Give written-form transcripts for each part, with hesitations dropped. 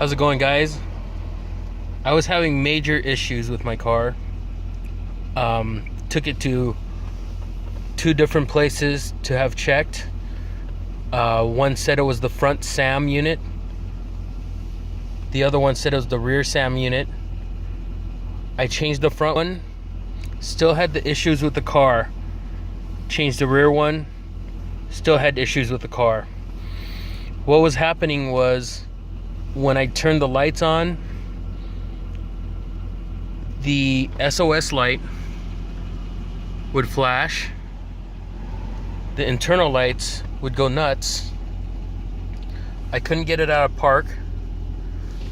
How's it going, guys? I was having major issues with my car. Took it to two different places to have checked. One said it was the front SAM unit. The other one said it was the rear SAM unit. I changed the front one. Still had the issues with the car. Changed the rear one. Still had issues with the car. What was happening was when I turned the lights on, the SOS light would flash. The internal lights would go nuts. I couldn't get it out of park.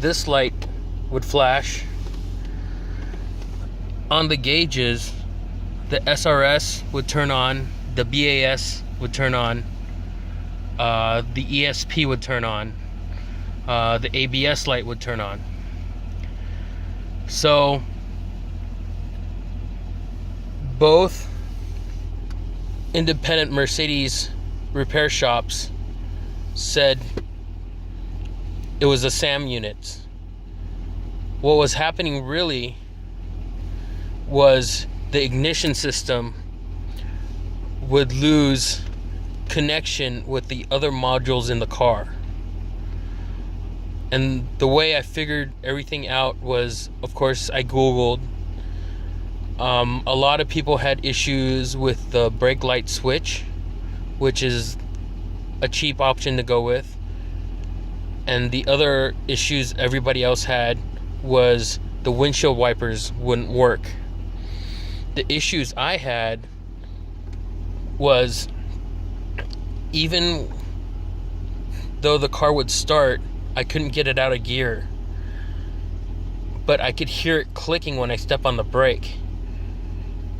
This light would flash. On the gauges, the SRS would turn on, the BAS would turn on, the ESP would turn on, the ABS light would turn on. So both independent Mercedes repair shops said it was a SAM unit. What was happening really was the ignition system would lose connection with the other modules in the car. And the way I figured everything out was, of course, I Googled. A lot of people had issues with the brake light switch, which is a cheap option to go with. And the other issues everybody else had was the windshield wipers wouldn't work. The issues I had was, even though the car would start, I couldn't get it out of gear. But I could hear it clicking when I step on the brake.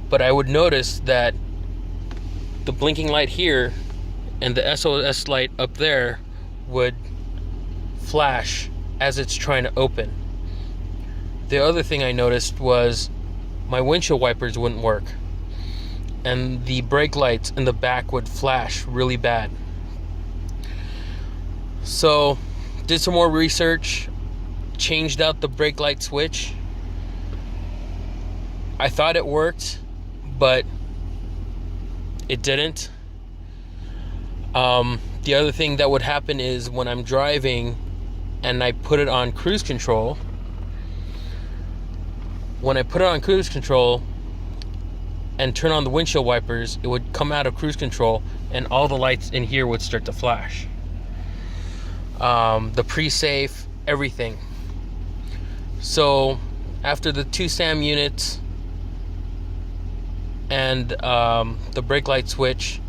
But I would notice that the blinking light here and the SOS light up there would flash as it's trying to open. The other thing I noticed was my windshield wipers wouldn't work, and the brake lights in the back would flash really bad. So did some more research, changed out the brake light switch. I thought it worked, but it didn't. The other thing that would happen is when I'm driving and I put it on cruise control, when I put it on cruise control and turn on the windshield wipers, it would come out of cruise control and all the lights in here would start to flash. The pre-safe, everything. So after the two SAM units and the brake light switch,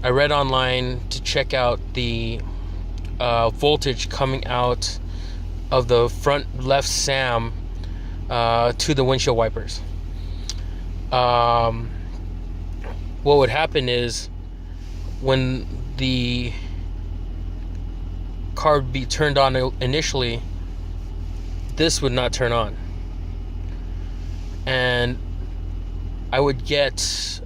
I read online to check out the voltage coming out of the front left SAM to the windshield wipers. What would happen is when the car would be turned on initially, this would not turn on, and I would get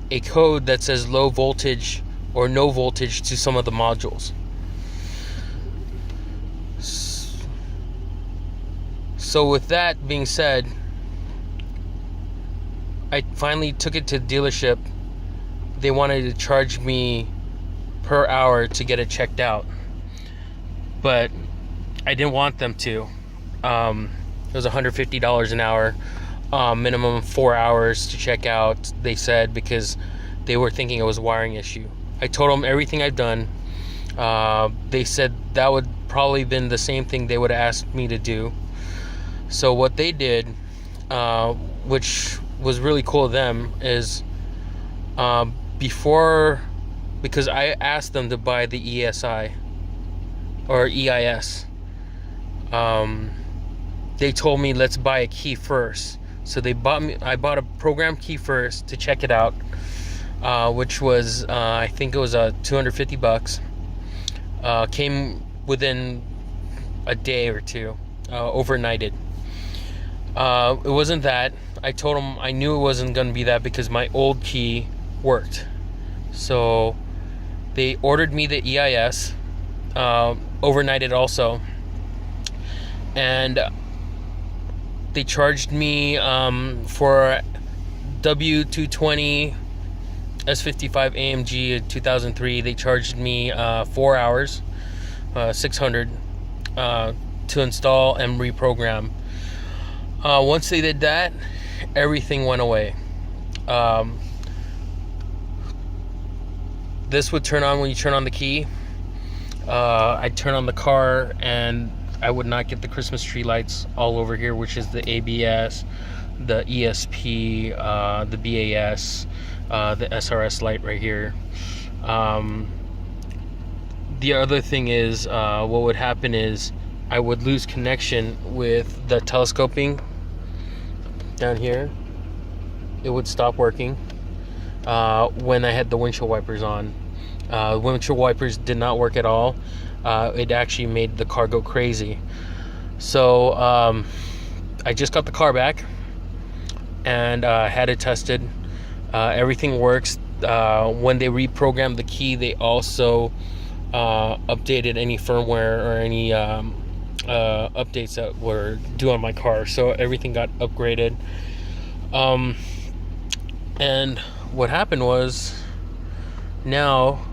a code that says low voltage or no voltage to some of the modules. So with that being said, I finally took it to the dealership. They wanted to charge me per hour to get it checked out, but I didn't want them to. It was $150 an hour, minimum 4 hours to check out, they said, because they were thinking it was a wiring issue. I told them everything I've done. They said that would probably been the same thing they would have asked me to do. So what they did, which was really cool of them, is because I asked them to buy the ESI or EIS, they told me let's buy a key first. So I bought a program key first to check it out, which was I think it was $250. Came within a day or two, overnighted. It wasn't that. I told them I knew it wasn't going to be that because my old key worked. So they ordered me the EIS, overnighted also. and they charged me for w220 s55 AMG 2003. They charged me 4 hours, 600 to install and reprogram. Once they did that, everything went away. This would turn on when you turn on the key. I'd turn on the car and I would not get the Christmas tree lights all over here, which is the ABS, the ESP, the BAS, the SRS light right here. The other thing is, what would happen is I would lose connection with the telescoping down here. It would stop working when I had the windshield wipers on. Windshield wipers did not work at all. It actually made the car go crazy. So I just got the car back and had it tested. Everything works. When they reprogrammed the key, they also updated any firmware or any updates that were due on my car. So everything got upgraded. And what happened was, now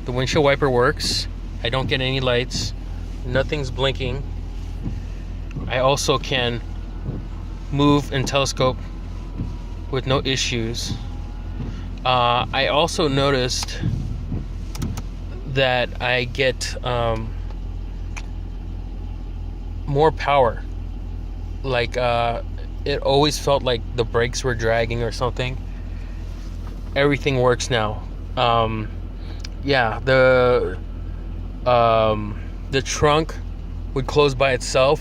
the windshield wiper works. I don't get any lights. Nothing's blinking. I also can move and telescope with no issues. I also noticed that I get more power. Like it always felt like the brakes were dragging or something. Everything works now. Yeah, the trunk would close by itself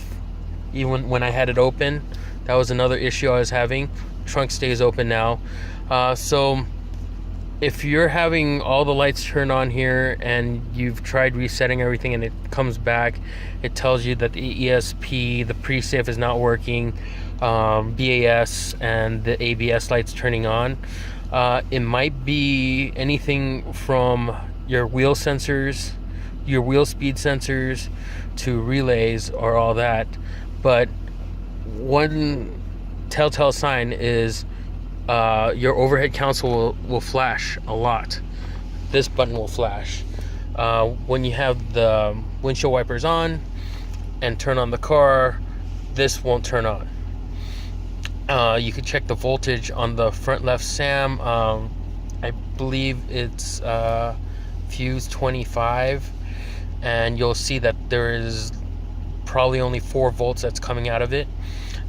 even when I had it open. That was another issue I was having. Trunk stays open now. So if you're having all the lights turned on here and you've tried resetting everything and it comes back, it tells you that the ESP, the pre-safe is not working, BAS and the ABS lights turning on. It might be anything from your wheel sensors, your wheel speed sensors, to relays or all that. But one telltale sign is your overhead console will flash a lot. This button will flash. When you have the windshield wipers on and turn on the car, this won't turn on. You can check the voltage on the front left SAM. I believe it's fuse 25, and you'll see that there is probably only 4 volts that's coming out of it.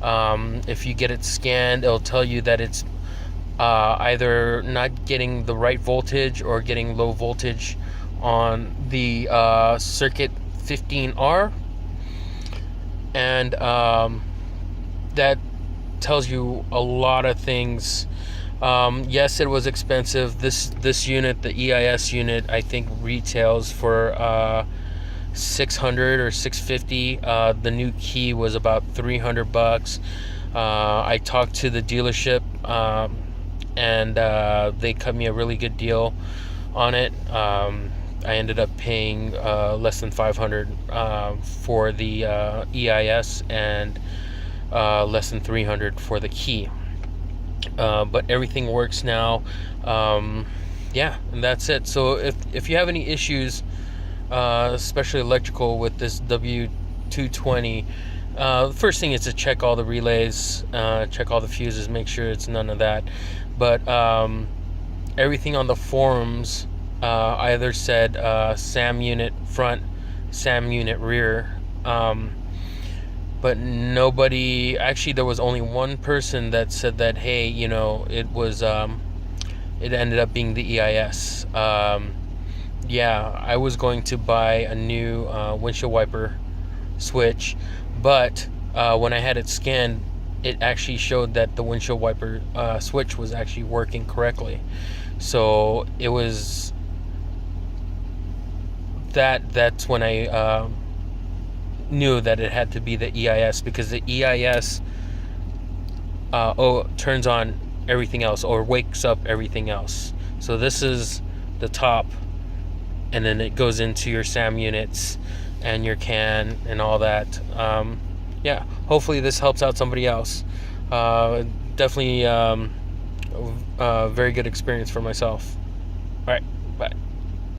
If you get it scanned, it'll tell you that it's either not getting the right voltage or getting low voltage on the circuit 15R, and that tells you a lot of things. Yes, it was expensive. This unit, the EIS unit, I think retails for $600 or $650. The new key was about $300. I talked to the dealership and they cut me a really good deal on it. I ended up paying less than $500 for the EIS and less than $300 for the key. But everything works now. Yeah, and that's it. So if you have any issues, especially electrical, with this W220, the first thing is to check all the relays, check all the fuses, make sure it's none of that. But everything on the forums either said SAM unit front, SAM unit rear. But nobody, actually there was only one person that said that, hey, you know, it was it ended up being the EIS. Yeah, I was going to buy a new windshield wiper switch, but when I had it scanned, it actually showed that the windshield wiper switch was actually working correctly. So it was that's when I knew that it had to be the EIS, because the EIS turns on everything else or wakes up everything else. So this is the top and then it goes into your SAM units and your can and all that. Yeah, hopefully this helps out somebody else. Definitely very good experience for myself. All right, bye.